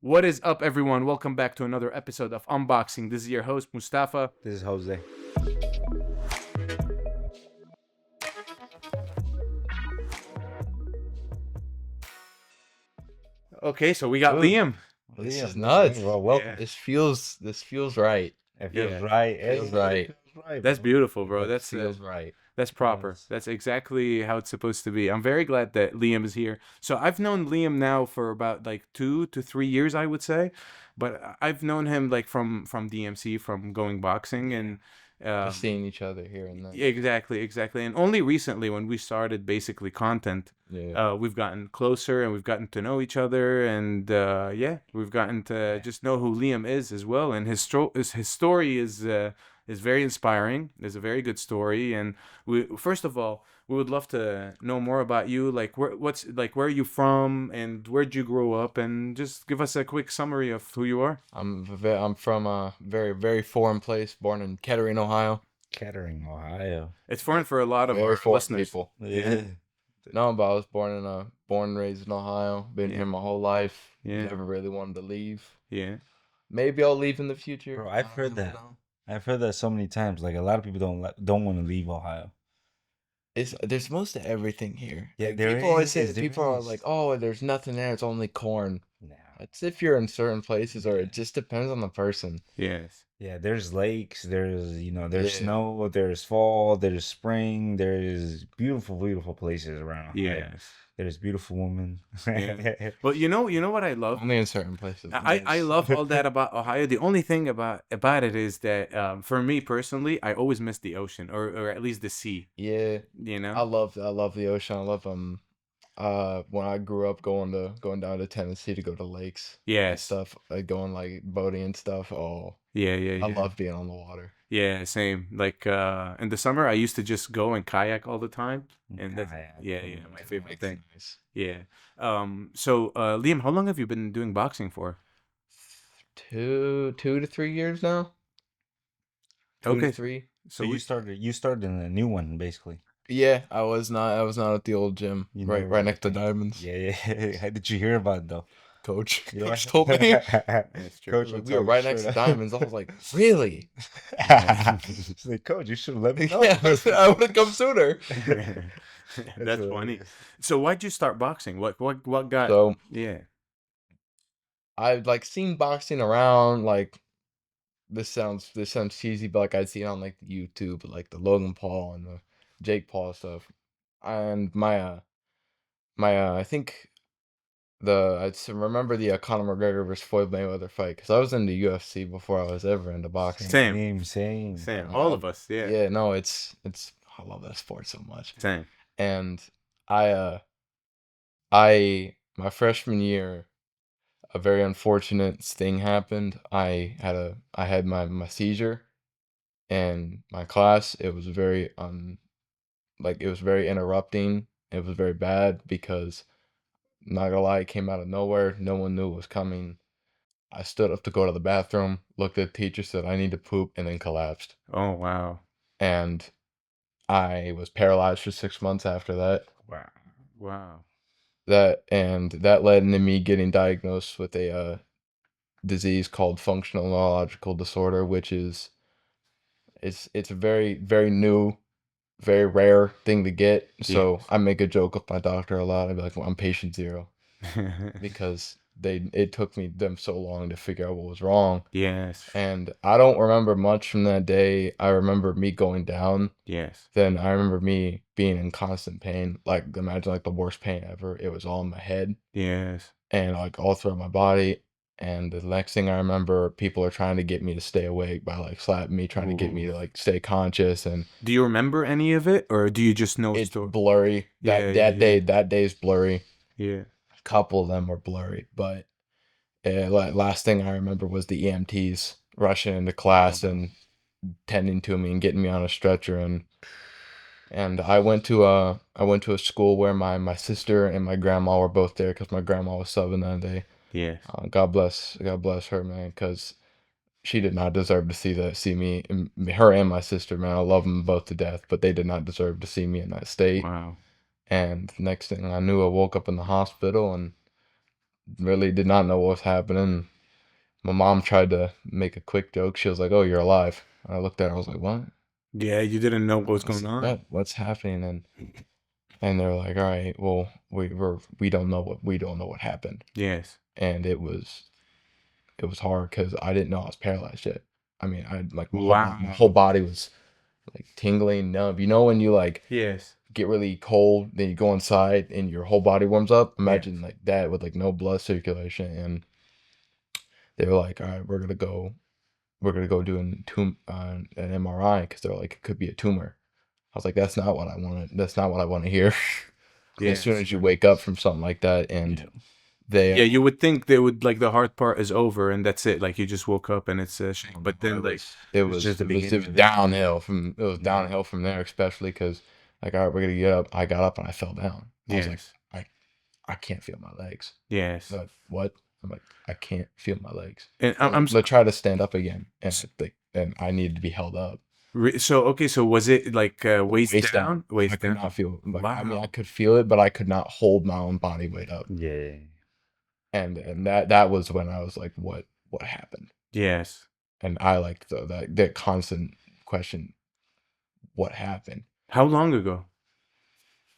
What is up, everyone? Welcome back to another episode of Unboxing. This is your host, Mustafa. This is Jose. Okay, so we got Dude, Liam. this is Liam, nuts. well, welcome. Yeah, This feels right. It feels yeah. right. Feels right. It feels right, That's bro. beautiful, bro. It Feels right. That's proper. does. That's exactly how it's supposed to be. I'm very glad that Liam is here. So I've known Liam now for about like 2 to 3 years, I would say, but I've known him like from DMC, from going boxing, and Just seeing each other here and there. exactly. And only recently, when we started basically content, Yeah. we've gotten closer and we've gotten to know each other, and yeah, we've gotten to just know who Liam is as well. And his story is very inspiring. It's a very good story, and we first of all we would love to know more about you. Like where are you from, and where'd you grow up, and just give us a quick summary of who you are. I'm from a very foreign place, born in Kettering, Ohio. Kettering, Ohio. It's foreign for a lot of Very our foreign listeners. people. Yeah. No, but I was born and raised in Ohio. Been Yeah. here my whole life. Yeah. Never really wanted to leave. Yeah. Maybe I'll leave in the future. Bro, I I've don't heard really that. know. I've heard that so many times. Like a lot of people don't want to leave Ohio. There's most of everything here. Yeah, Like, there people always is, say there people are is. like, oh, there's nothing there. It's only corn. Nah. It's if you're in certain places, or Yeah. it just depends on the person. Yes. Yeah, there's lakes, there's Yeah. snow, there's fall, there's spring, there's beautiful places around Ohio. Yes. There's beautiful women. Yeah. Well, you know what I love. Only in certain places. I love all that about Ohio. The only thing about it is that for me personally, I always miss the ocean, or at least the sea. Yeah, You know. I love the ocean. I love when I grew up going down to Tennessee to go to lakes and Yes. stuff, like going like boating and stuff. Oh, Yeah. I love being on the water. Yeah, same. Like in the summer, I used to just go and kayak all the time, and that's Kayak. yeah, my favorite Lakes thing. are nice. Yeah. So Liam, how long have you been doing boxing for? 2 to 3 years now. 2 to Okay. 3. So you started in a new one basically. Yeah, I was not at the old gym, You right never- next to Diamonds. Yeah. How did you hear about it though? Coach, Yeah. coach told me. That's true. Coach Like, will we were tell right you next to straight up. Diamonds. I was like, really? She's like, Coach, you should have let me know. Yeah, I would have come sooner. That's funny. hilarious. So why'd you start boxing? What got? So Yeah. I've like seen boxing around. Like this sounds cheesy, but like I'd seen on like YouTube, like the Logan Paul and the Jake Paul stuff. And I think remember the Conor McGregor versus Floyd Mayweather fight, because I was into UFC before I was ever into boxing. Same. Same. Same. All of us. Yeah. Yeah, no, it's I love that sport so much. Same. And I my freshman year, a very unfortunate thing happened. I had my seizure in my class. It was very it was very interrupting. It was very bad because, not gonna lie, it came out of nowhere. No one knew it was coming. I stood up to go to the bathroom, looked at the teacher, said I need to poop, and then collapsed. Oh wow. And I was paralyzed for 6 months after that. Wow. That led into me getting diagnosed with a disease called Functional Neurological Disorder, which is it's a very new, very rare thing to get. So Yes. I make a joke with my doctor a lot. I'd be like, well, I'm patient zero, because it took them so long to figure out what was wrong. Yes. And I don't remember much from that day. I remember me going down. Yes. Then I remember me being in constant pain. Like, imagine like the worst pain ever. It was all in my head Yes. and like all throughout my body. And the next thing I remember, people are trying to get me to stay awake by like slapping me, trying to get me to like stay conscious. And Do you remember any of it, or do you just know it's story? blurry. That day's blurry. Yeah. A couple of them were blurry, but last thing I remember was the EMTs rushing into class and tending to me and getting me on a stretcher. And I went to a school where my sister and my grandma were both there, because my grandma was subbing that day. Yes. God bless her, man, because she did not deserve to see me, and her and my sister, man. I love them both to death, but they did not deserve to see me in that state. Wow. And next thing I knew, I woke up in the hospital, and really did not know what was happening. My mom tried to make a quick joke. She was like, "Oh, you're alive." And I looked at her. I was like, "What? Yeah, you didn't know what was going on. What's happening?" And they're like, "All right, well, we don't know what happened." Yes. And it was hard because I didn't know I was paralyzed yet. I mean, I like my Wow. whole body was like tingling, numb. You know when you like Yes. get really cold, then you go inside and your whole body warms up. Yeah. Imagine like that with like no blood circulation. And they were like, "All right, we're gonna go do an MRI because they're like it could be a tumor." I was like, "That's not what I wanted. That's not what I want to hear." As soon Yes. as you wake up from something like that, and they Yeah, you would think they would like the hard part is over and that's it. Like you just woke up and it's but then like it it's was just the beginning of it. downhill Yeah. downhill from there, especially because like, all right, we're gonna get up. I got up and I fell down. I was like, Yes. I can't feel my legs. Yes. Like, what? I'm like, I can't feel my legs. And I'm gonna try to stand up again, and I needed to be held up. so okay, so was it like waist Waist down? down. Waist I could down. not feel. Like, I mean, Wow. I could feel it, but I could not hold my own body weight up. Yeah. And that was when I was like, what happened? Yes. And I like that constant question, what happened? How long ago?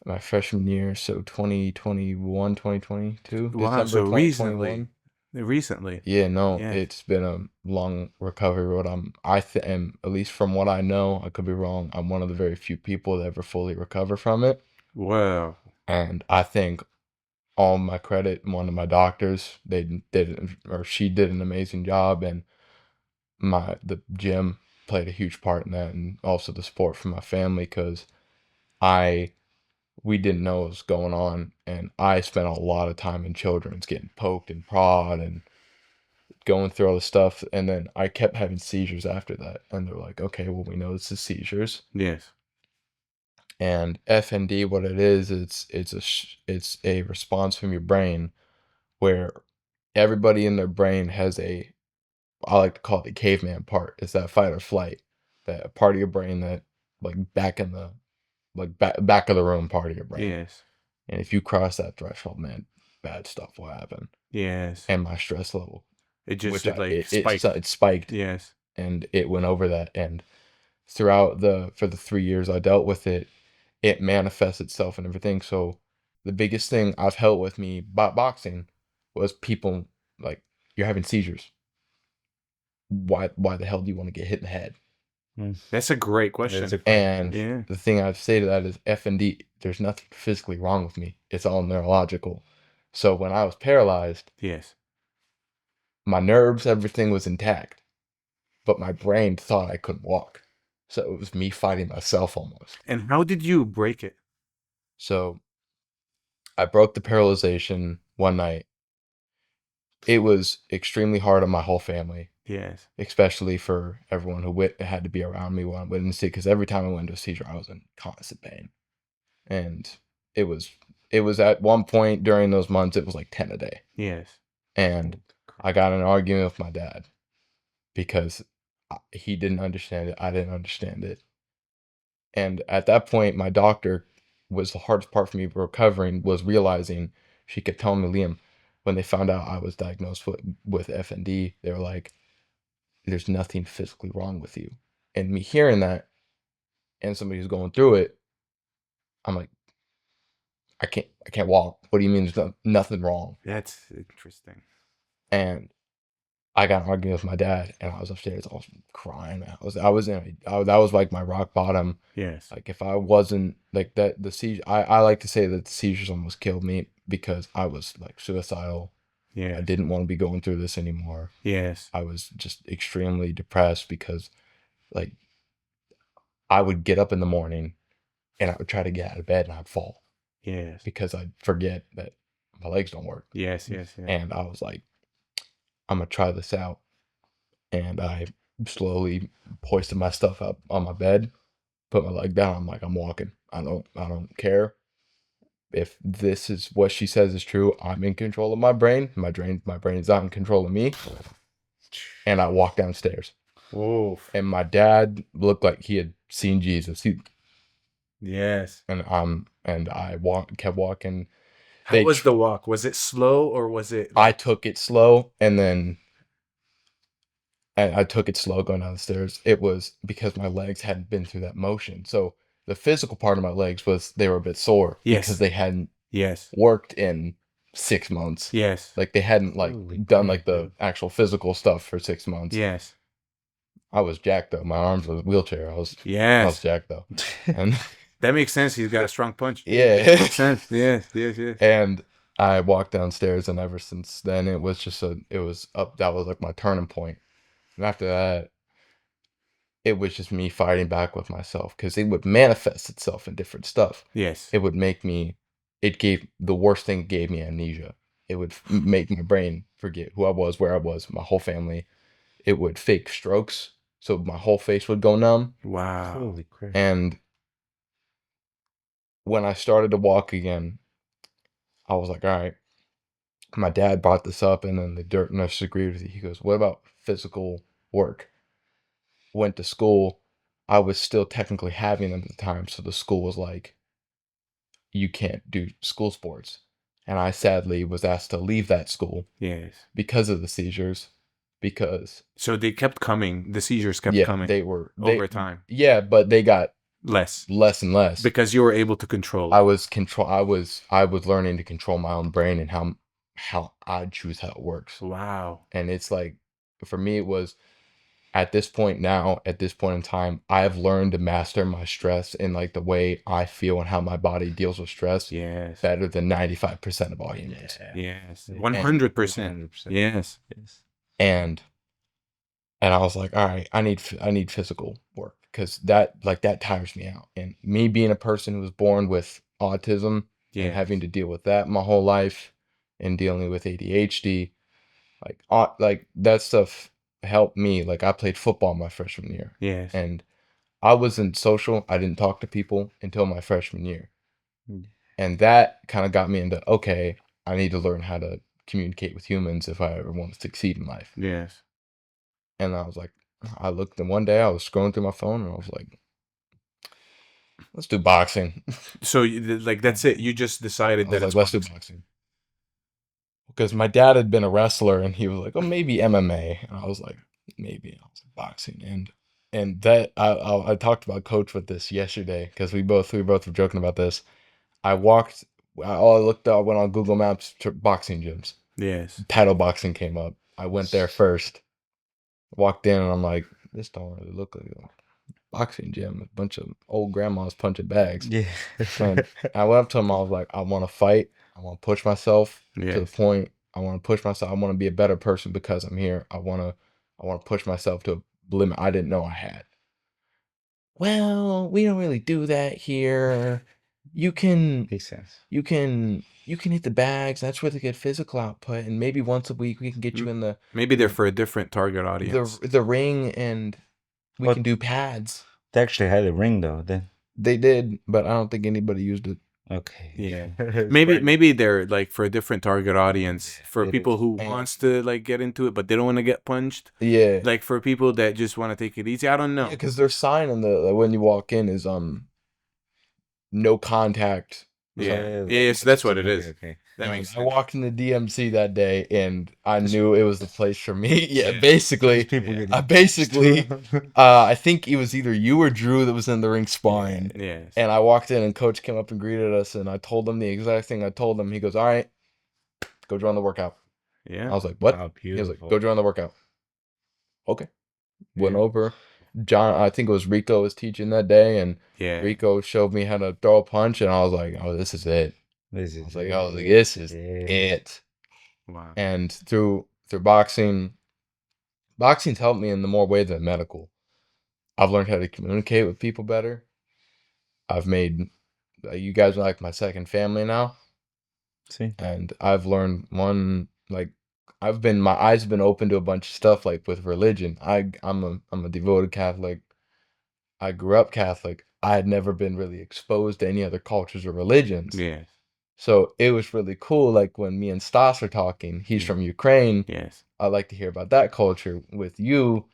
My freshman year, so 2021, 2022, Wow, December so 2021. recently. Yeah, no, Yeah. it's been a long recovery road. I am, at least from what I know, I could be wrong. I'm one of the very few people that ever fully recover from it. Wow. And I think all my credit, one of my doctors, she did an amazing job, and the gym played a huge part in that, and also the support from my family, because I we didn't know what was going on, and I spent a lot of time in children's getting poked and prod and going through all this stuff, and then I kept having seizures after that, and they're like, okay, well, we know this is seizures. Yes. And FND, what it is, it's a response from your brain where everybody in their brain has I like to call it the caveman part. It's that fight or flight, that part of your brain that like back of the room part of your brain. Yes. And if you cross that threshold, man, bad stuff will happen. Yes. And my stress level, It just which spiked. it spiked, Yes. and it went over that. And for the 3 years I dealt with it, it manifests itself and everything. So the biggest thing I've held with me about boxing was people like, you're having seizures. Why the hell do you want to get hit in the head? That's a great question. That's a And Yeah. the thing I'd say to that is FND, there's nothing physically wrong with me. It's all neurological. So when I was paralyzed, Yes. my nerves, everything was intact, but my brain thought I couldn't walk. So it was me fighting myself almost. And how did you break it? So I broke the paralyzation one night. It was extremely hard on my whole family, Yes. especially for everyone who had to be around me when I witnessed it, because every time I went into a seizure, I was in constant pain. And it was at one point during those months, it was like 10 a day. Yes. And I got in an argument with my dad because he didn't understand it. I didn't understand it. And at that point, my doctor was the hardest part for me recovering, was realizing, she kept telling me, Liam, when they found out I was diagnosed with FND, they were like, there's nothing physically wrong with you. And me hearing that, and somebody who's going through it, I'm like, I can't walk. What do you mean there's nothing wrong? That's interesting. And I got an argument with my dad, and I was upstairs, I was crying. That was like my rock bottom. Yes. Like, if I wasn't like that, the seizure, I like to say that the seizures almost killed me because I was like suicidal. I Yeah. didn't want to be going through this anymore. Yes. I was just extremely depressed because, like, I would get up in the morning and I would try to get out of bed and I'd fall Yes. because I'd forget that my legs don't work. Yes. Yes. Yes. And I was like, I'm gonna try this out. And I slowly hoisted my stuff up on my bed, put my leg down. I'm like, I'm walking. I don't care if this is what she says is true. I'm in control of my brain. My brain is not in control of me. And I walked downstairs. Whoa. And my dad looked like he had seen Jesus. Yes. And I kept walking. How was the walk? Was it slow or was it? I took it slow, and then I took it slow going down the stairs. It was because my legs hadn't been through that motion. So the physical part of my legs was they were a bit sore because Yes. they hadn't Yes. worked in 6 months. Yes. Like they hadn't like Holy done crap, like the dude. actual physical stuff for 6 months. Yes. I was jacked though. My arms was a wheelchair. I was Yes. jacked though. And That makes sense. He's got a strong punch. yeah. Makes sense. Yes. Yes. Yes. And I walked downstairs, and ever since then it was just it was up. That was like my turning point. And after that, it was just me fighting back with myself because it would manifest itself in different stuff. Yes. It would make me, it gave, the worst thing gave me amnesia. It would make my brain forget who I was, where I was, my whole family. It would fake strokes. So my whole face would go numb. Wow. Holy crap. And when I started to walk again, I was like, all right. My dad brought this up, and then the dirt nurse agreed with it. He goes, what about physical work? Went to school. I was still technically having them at the time. So the school was like, you can't do school sports. And I sadly was asked to leave that school Yes. because of the seizures. Because So they kept coming. The seizures kept yeah, coming they were over time. Yeah, but they got Less less and less because you were able to control. I was learning to control my own brain and how I choose how it works. Wow. And it's like, for me, it was at this point in time, I've learned to master my stress and like the way I feel and how my body deals with stress Yes. better than 95% of all humans. Yes. Yeah. 100%. 100%. Yes. Yes. And I was like, all right, I need physical work because that tires me out. And me being a person who was born with autism Yes. and having to deal with that my whole life and dealing with ADHD, like that stuff helped me. Like I played football my freshman year. Yes. And I wasn't social. I didn't talk to people until my freshman year. Mm. And that kind of got me into, okay, I need to learn how to communicate with humans if I ever want to succeed in life. Yes. And I was like, I looked, and one day I was scrolling through my phone, and I was like, let's do boxing. So like that's it. You just I decided was that like, it's let's do boxing. Because my dad had been a wrestler, and he was like, oh, maybe MMA. And I was like, maybe. I was like, boxing. And that I talked about coach with this yesterday because we both were joking about this. I looked up, went on Google Maps to boxing gyms. Yes. Paddle boxing came up. I went there first. Walked in, and I'm like, this don't really look like a boxing gym. A bunch of old grandmas punching bags. Yeah. And I went up to him. I was like, I want to fight. I want to push myself to the Yes. point. I want to push myself. I want to be a better person because I'm here. I want to push myself to a limit I didn't know I had. Well, we don't really do that here. You can Makes sense. hit the bags. That's where they get physical output, and maybe once a week we can get you in the Maybe they're for a different target audience. the ring, and we But- can do pads. They actually had a ring though. Then They did, but I don't think anybody used it. okay. Yeah. It's Maybe fine. maybe they're like for a different target audience, for It people is. who And- wants to like get into it but they don't want to get punched. Yeah, Like for people that just want to take it easy. I don't know. because their sign in the when you walk in is no contact. Yeah. Yeah, so that's what it is. Okay. That And makes I sense. walked in the DMC that day, and I knew it was the place for me. Yeah, Yeah. basically, People Yeah. getting I basically, I think it was either you or Drew that was in the ring sparring. Yes. And I walked in, and Coach came up and greeted us, and I told him the exact thing I told him. He goes, "All right, go join the workout." I Yeah. was like, "What?" Wow, He was like, beautiful. "Go join the workout." Okay. Went Yeah. over. John, I think it was Rico was teaching that day, and Yeah. Rico showed me how to throw a punch, and I was like, "Oh, this is it." This I is was like, it. "This is Yeah. it." Wow. And through boxing's helped me in the more ways than medical. I've learned how to communicate with people better. I've made you guys are like my second family now, See. and I've learned my eyes have been open to a bunch of stuff like with religion. I'm a devoted Catholic. I grew up Catholic. I had never been really exposed to any other cultures or religions. Yes. So it was really cool. Like when me and Stas are talking, he's Yeah. from Ukraine. Yes. I like to hear about that culture. With you,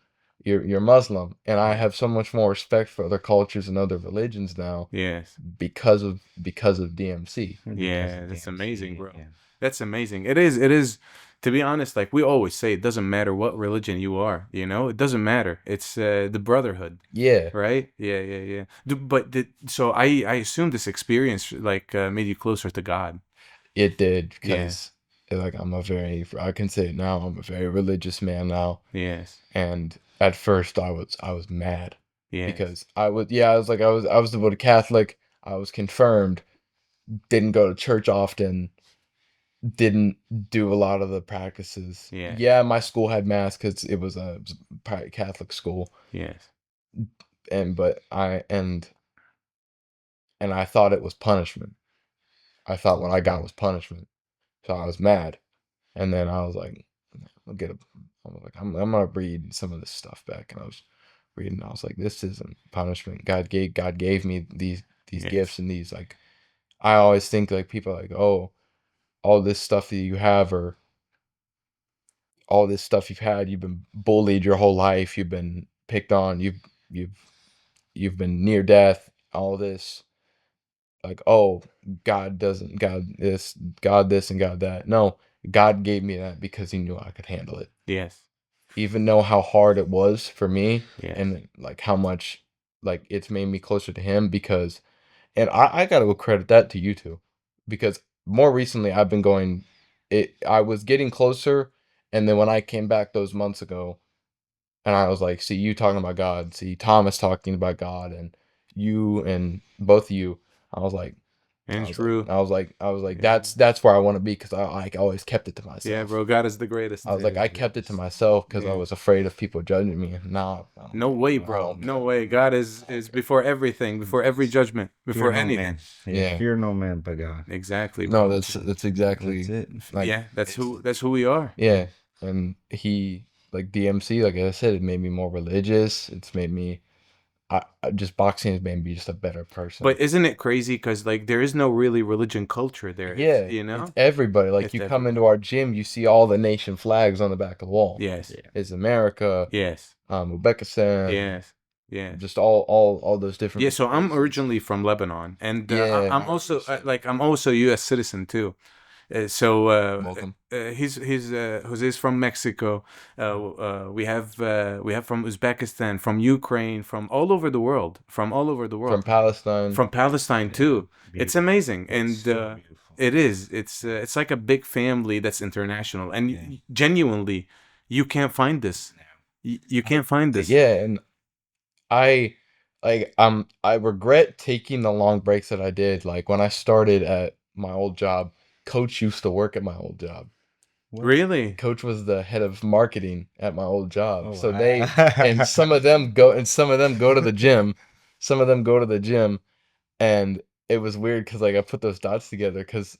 you're Muslim, and I have so much more respect for other cultures and other religions now Yes. because of DMC. Because Yeah, of that's DMC, amazing, bro. yeah. That's amazing. It is. It is. To be honest, like we always say, it doesn't matter what religion you are. You know, it doesn't matter. It's the brotherhood, Yeah, right? Yeah, yeah, yeah. So I assume this experience like made you closer to God. it did Yeah. because like I can say it now, I'm a very religious man now. Yes. And at first I was mad Yes. because I was devoted Catholic, I was confirmed, didn't go to church often, didn't do a lot of the practices. Yes. Yeah, my school had mass because it was a private Catholic school, Yes. and but and I thought it was punishment. I thought what I got was punishment, so I was mad, and then I was like, I'll get a. I was like, I'm gonna read some of this stuff back, and I was reading. I was like, this isn't punishment. God gave me these Yes. gifts and these like. I always think like people are like, oh, all this stuff that you have or all this stuff you've had, you've been bullied your whole life, you've been picked on, you've you've been near death, all this like, oh, God doesn't God this and God that. No, God gave me that because he knew I could handle it. Yes. Even know how hard it was for me Yes. and like how much like it's made me closer to him because and I gotta credit that to you too. Because more recently I've been going I was getting closer and then when I came back those months ago and I was like, see you talking about God, see Thomas talking about God and you and both of you, I was like And true. I was like, Yeah. that's where I want to be because I always kept it to Yeah, myself. bro. God is the greatest. I was That like, is I the kept it to greatest. myself because I Yeah. was afraid of people judging me. Now I don't No care. way, I bro. don't No care. way. God is before everything, before every judgment, Fear before no anything. man. Yeah, Yeah. fear no man but God. Exactly, No, bro. that's That's exactly it. like Yeah, that's who we are. yeah. And he like DMC, like I said, it made me more religious. It's made me I just boxing has made me just a better person. But isn't it crazy? Because like there is no really religion culture there. It's Yeah, it's you know, everybody. Like it's you come into everybody. our gym, you see all the nation flags on the back of the wall. Yes, Yeah. It's America, yes, Uzbekistan, yes, yes. just all those Yeah. different So I'm places. originally from Lebanon, and Yeah, I'm also like I'm also a U.S. citizen too. welcome He's Jose's from Mexico. We have from Uzbekistan, from Ukraine, from all over the world, from all over the from world, Palestine. from Palestine Yeah. too. It's Beautiful. amazing, It's and so beautiful. it is. It's like a big family that's international, and Yeah. genuinely, you can't find this. You can't find this. Yeah, and I I regret taking the long breaks that I did. Like when I started at my old job, coach used to work at my old job. What? Really? Coach was the head of marketing at my old job. Oh, So wow. they and some of them go and some of them go to the gym. Some of them go to the gym and it was weird because like I put those dots together because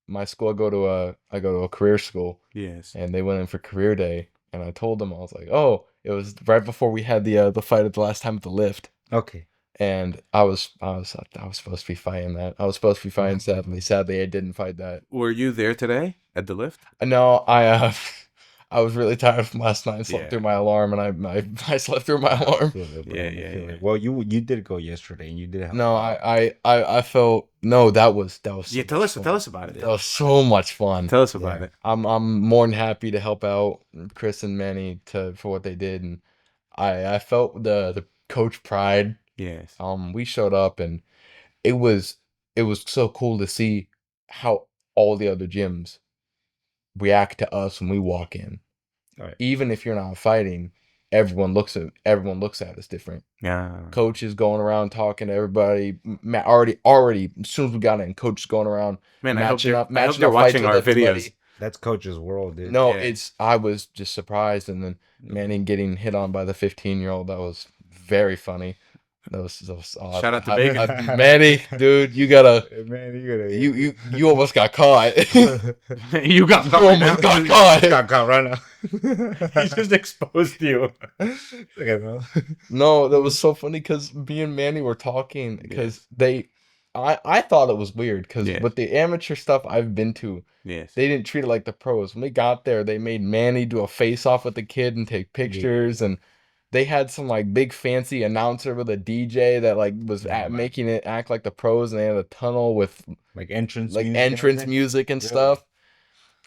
my school I go to a career school Yes. and they went in for career day and I told them I was like, oh, it was right before we had the fight at the last time at the lift Okay. and I was supposed to be fighting that. I was supposed to be fighting sadly I didn't fight that. Were you there today at the lift? No, I was really tired from last night and slept Yeah. through my alarm and I slept through my I alarm. feel it, bro. Yeah, I yeah, feel yeah. it. Well, you did go yesterday, and you did help No, out. I felt no, that was Yeah, so tell much us fun. tell us about it. That was so much fun. Tell us about Yeah. it. I'm more than happy to help out Chris and Manny for what they did, and I felt the coach pride. Yes. We showed up, and it was it was so cool to see how all the other gyms react to us when we walk in. All right. Even if you're not fighting, everyone looks at us different. Yeah. Coach is going around talking to everybody. Already as soon as we got in, coach is going around Man, I hope matching they're up I hope matching they're up fights watching with our everybody. videos. That's Coach's world, dude. No, Yeah. I was just surprised, and then Manning getting hit on by the 15-year-old. That was very funny. That was awesome. Shout out to Bacon. Manny, dude, you gotta Man, you gotta. you almost got caught. You got You caught right now. almost got caught. got caught right now. He just exposed you. Okay, bro. No, that was so funny because me and Manny were talking because I thought it was weird because Yes. with the amateur stuff I've been to, Yes. they didn't treat it like the pros. When we got there, they made Manny do a face off with the kid and take pictures, and they had some like big fancy announcer with a DJ that like was making it act like the pros, and they had a tunnel with like entrance like music and entrance everything? music and Really? stuff.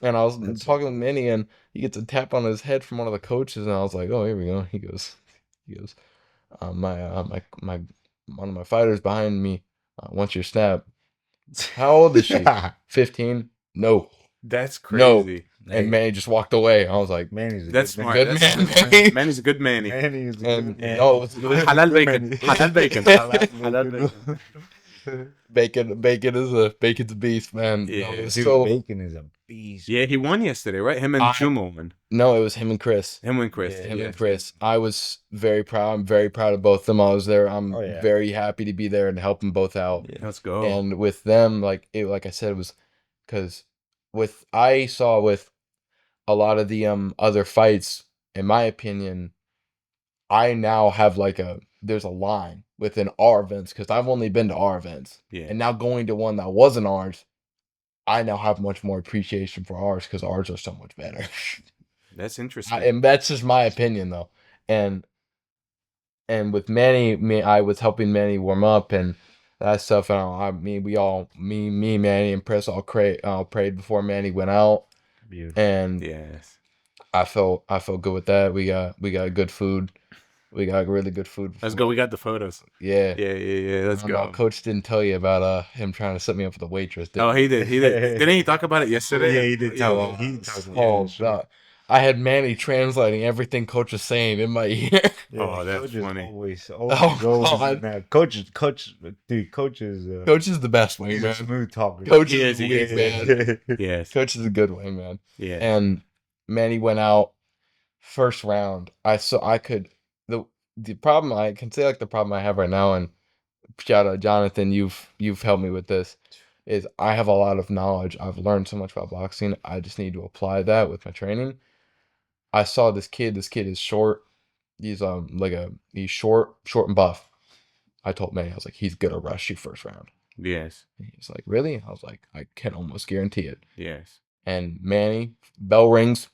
And I was That's so talking with cool. Manny, and he gets a tap on his head from one of the coaches, and I was like, "Oh, here we go." He goes, my one of my fighters behind me wants your snap. How old is she? 15? No, That's no. crazy. And Hey, Manny just walked away. I was like, Manny's a That's good smart. good That's man, smart. Manny. Manny's a good Manny. Manny's a And good man. no, it was Halal Good bacon. Manny. Halal bacon. Halal bacon. bacon's a beast, man. No, Yeah. it was Dude, so Bacon is a beast. Yeah, he won yesterday, right? Him and I- Jumo won. no, it was him and Chris. Him and Chris. Yeah, Him yeah. and Chris. I was very proud. I'm very proud of both of them. I was there. I'm Oh, yeah. very happy to be there and help them both out. Let's go. And with them, like I said, it was because I saw with a lot of the other fights, in my opinion, I now have like there's a line within our events because I've only been to our events, Yeah. and now going to one that wasn't ours, I now have much more appreciation for ours because ours are so much better. That's interesting. And that's just my opinion though. And with Manny, I was helping Manny warm up and that stuff. And me, Manny, and Chris all prayed before Manny went out. Beautiful. And Yes. I felt good with that. We got good food. We got really good food. Let's go. We got the photos. Yeah. Yeah. Let's I don't know, go. Coach didn't tell you about him trying to set me up with a waitress. Oh, he did. Didn't he talk about it yesterday? Yeah, he did tell him. He told me. Oh, Yeah, sure. God. I had Manny translating everything Coach was saying in my ear. Yeah, Oh, that's Coach is funny. Always Oh, goes. God. Nah, Coach is Coach is Coach is the best way, he's a man. smooth talker. Coach He is is, the he weak is. man. Yes. Coach is a good way, man. Yeah. And Manny went out first round. The problem I can say, like, the problem I have right now, and shout out Jonathan, you've helped me with this, is I have a lot of knowledge. I've learned so much about boxing. I just need to apply that with my training. I saw this kid. This kid is short. He's he's short and buff. I told Manny, I was like, he's gonna rush you first round. Yes. He's like, really? I was like, I can almost guarantee it. Yes. And Manny, bell rings,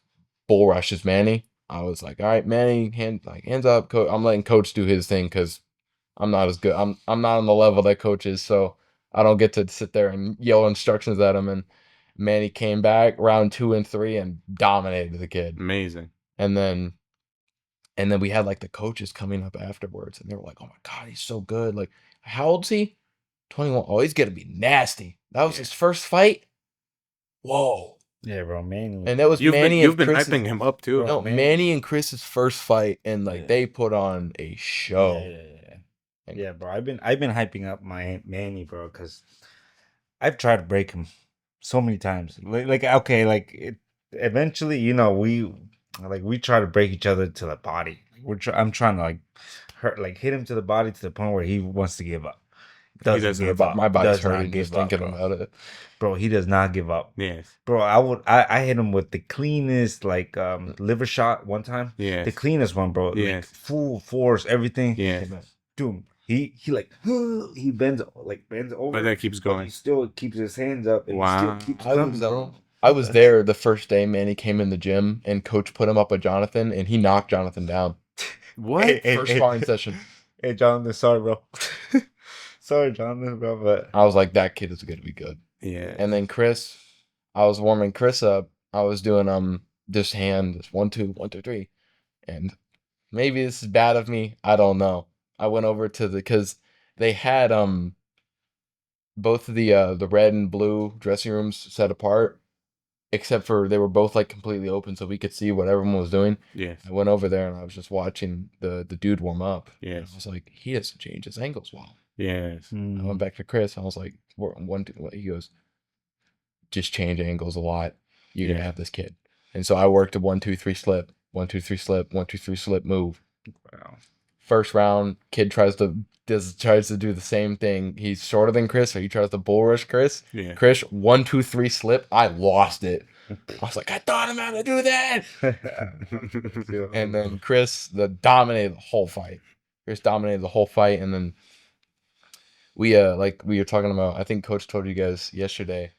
bull rushes Manny. I was like, all right, Manny, hands up, coach. I'm letting Coach do his thing because I'm not as good. I'm not on the level that Coach is, so I don't get to sit there and yell instructions at him. And Manny came back round 2 and 3 and dominated the kid. Amazing. And then we had like the coaches coming up afterwards, and they were like, "Oh my God, he's so good!" Like, how old is he? 21. Oh, he's gonna be nasty. That was his first fight. Whoa. Yeah, bro, Manny. And that was You've Manny been and Chris's, hyping him up too. No, Manny. Manny and Chris's first fight, and like Yeah. they put on a show. Yeah. Yeah, bro. I've been hyping up my Manny, bro, because I've tried to break him so many times. Eventually, we try to break each other to the body. I'm trying to hit him to the body to the point where he wants to give up. doesn't give give up. My body's Does not hurting give just up, thinking bro. about it. Bro, he does not give up. Yes. Bro, I hit him with the cleanest liver shot one time. Yes. The cleanest one, bro. Yes. Like full force, everything. Yes. Dude, he bends over. But that keeps but going. he still keeps his hands up and Wow. he still keeps coming, bro. I was there the first day Manny came in the gym, and Coach put him up with Jonathan, and he knocked Jonathan down. What? First sparring session. Hey, Jonathan, sorry, bro. Sorry, Jonathan, bro, but I was like, that kid is going to be good. Yeah. And then Chris, I was warming Chris up. I was doing this hand, this 1 2 1 2 3, and maybe this is bad of me. I don't know. I went over to because they had both of the red and blue dressing rooms set apart, except for they were both like completely open, so we could see what everyone was doing. Yes. I went over there and I was just watching the dude warm up. Yes. And I was like, he doesn't change his angles well. Yes. I went back to Chris. I was like, he goes, just change angles a lot. You're gonna have this kid. And so I worked a 1 2 3 slip, 1 2 3 slip, 1 2 3 slip move. wow. First round, kid tries to do the same thing. He's shorter than Chris, so he tries to bull rush Chris. Yeah. Chris 1 2 3 slip. I lost it. I was like, I taught him how to do that. And then Chris dominated the whole fight. And then we were talking about, I think Coach told you guys yesterday,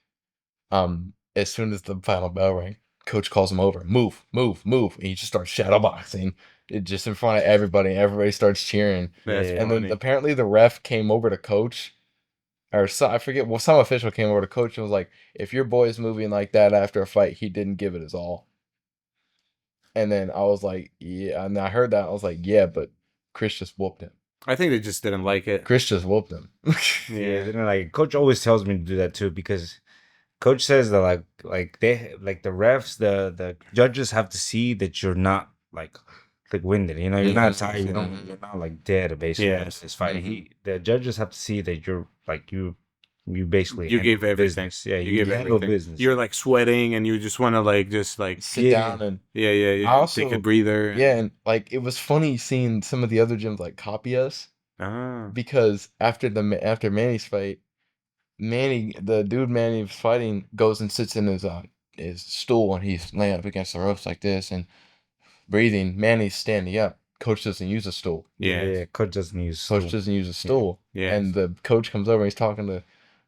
as soon as the final bell rang, Coach calls him over, move, and he just starts shadow boxing. it just in front of everybody, and everybody starts cheering. That's Yeah. And funny. then apparently the ref came over to coach, or I forget. Well, some official came over to coach and was like, "If your boy's moving like that after a fight, he didn't give it his all." And then I was like, "Yeah." And I heard that I was like, "Yeah," but Chris just whooped him. I think they just didn't like it. Chris just whooped him. Yeah, then like coach always tells me to do that too because coach says that like the refs the judges have to see that you're not like winded, you know, you're not tired, you're not like dead basically. Yes. This fight, the judges have to see that you're like you basically You gave handle everything. business. Yeah, You you gave handle everything. business. You're like sweating and you just want to like just like Sit Yeah. down and yeah. I also- take a breather. yeah, and like it was funny seeing some of the other gyms like copy us Ah. because after Manny's fight, the dude Manny was fighting goes and sits in his stool and he's laying up against the ropes like this and breathing. Manny's standing up. Coach doesn't use a stool. Yeah. Coach doesn't use Coach doesn't use a stool. Yeah. And the coach comes over and he's talking to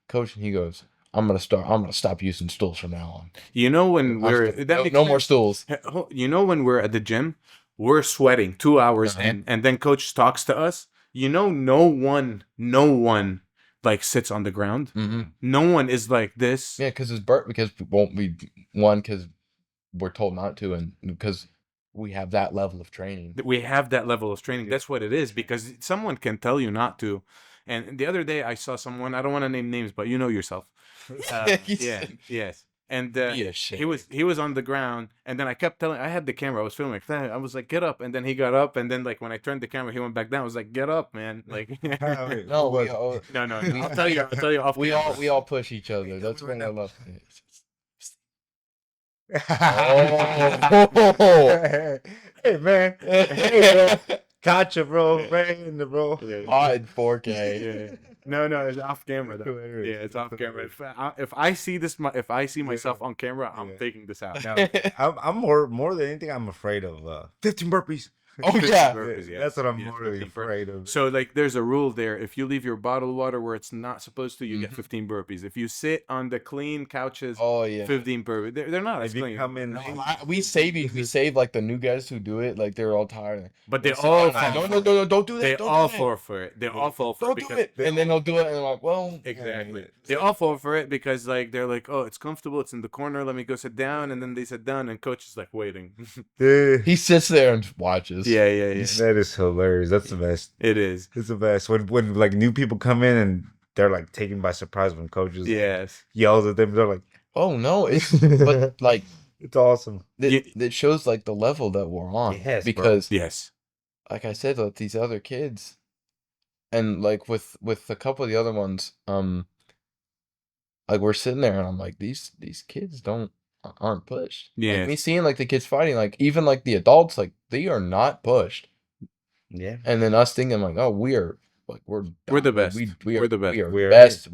coach and he goes, I'm gonna stop using stools from now on. You know when we're that makes no more sense. stools. You know when we're at the gym, we're sweating 2 hours Uh-huh. and then coach talks to us. You know, no one like sits on the ground. Mm-hmm. No one is like this. Yeah, because we're told not to, and because we have that level of training. We have that level of training. That's what it is, because someone can tell you not to. And the other day I saw someone, I don't want to name names, but you know yourself. Yes. And he was on the ground, and then I kept telling, I had the camera, I was filming, I was like, get up, and then he got up, and then like when I turned the camera, he went back down. I was like, get up, man. Like No, no. I'll tell you off we camera. all push each other. That's what I love. Hey man, hey bro, gotcha, bro, right in the bro. In 4K. No, it's off camera though. Yeah, it's off camera. If I see this, if I see myself on camera, I'm taking this out. No, I'm more than anything, I'm afraid of 15 burpees. Oh yeah. That's what I'm more really afraid of. So like, there's a rule there. If you leave your bottled water where it's not supposed to, you get 15 burpees. If you sit on the clean couches, Oh yeah. 15 burpees. They're not as If you clean, come in, We save like the new guys who do it. Like they're all tired. but they all No, don't do that. they don't all do that. fall for it. They all fall for Don't it do because it. And then they'll do it, and I'm like, well, exactly. They all fall for it because like they're like, oh, it's comfortable, it's in the corner, let me go sit down, and then they sit down, and coach is like waiting. he sits there and watches. Yeah. that is hilarious. That's the best. It is. It's the best when like new people come in and they're like taken by surprise when coaches Yes. yells at them. They're like, Oh no, it's but like it's awesome. it shows like the level that we're on. Yes, bro. because Yes. like I said, like these other kids, and like with a couple of the other ones, like we're sitting there and I'm like, these kids aren't pushed. Yeah. Like me seeing like the kids fighting, like even like the adults, like they are not pushed. Yeah. And then us thinking like, oh, we're the best. We're the best. We are We're best. it.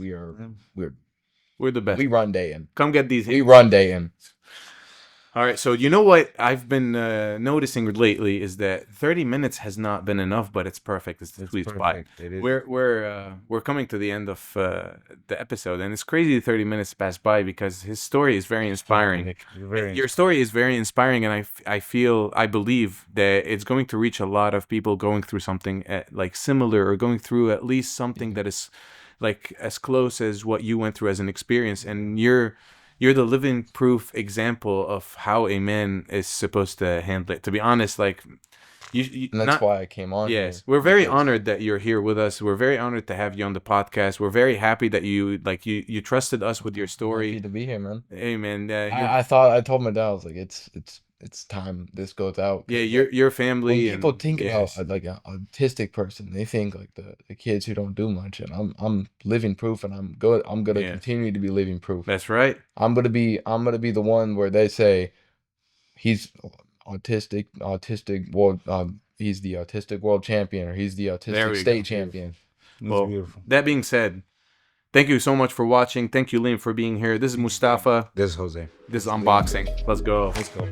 We're the best. We run day in. Come get these. We run day in. All right, so you know what I've been noticing lately is that 30 minutes has not been enough, but it's perfect. It's the sweet spot. It is. We're coming to the end of the episode, and it's crazy 30 minutes passed by because his story is very inspiring. Your story is very inspiring, and I believe that it's going to reach a lot of people going through something like similar, or going through at least something that is like as close as what you went through as an experience, and you're the living proof example of how a man is supposed to handle it. To be honest, like you And that's why I came on. yes, here, we're very because- honored that you're here with us. We're very honored to have you on the podcast. We're very happy that you trusted us with your Happy story. to be here, man. Hey man, I told my dad, I was like, it's time this goes out. yeah, your family. When people and, think yes. about like an autistic person, they think like the kids who don't do much, and I'm living proof, and I'm gonna Yeah. continue to be living proof. That's right. I'm gonna be the one where they say he's autistic world he's the autistic world champion, or he's the There autistic we state go. champion. It's Well, beautiful. that being said, thank you so much for watching. Thank you, Liam, for being here. This is Moustapha. This is Jose. This is Unboxing. Let's go. Let's go.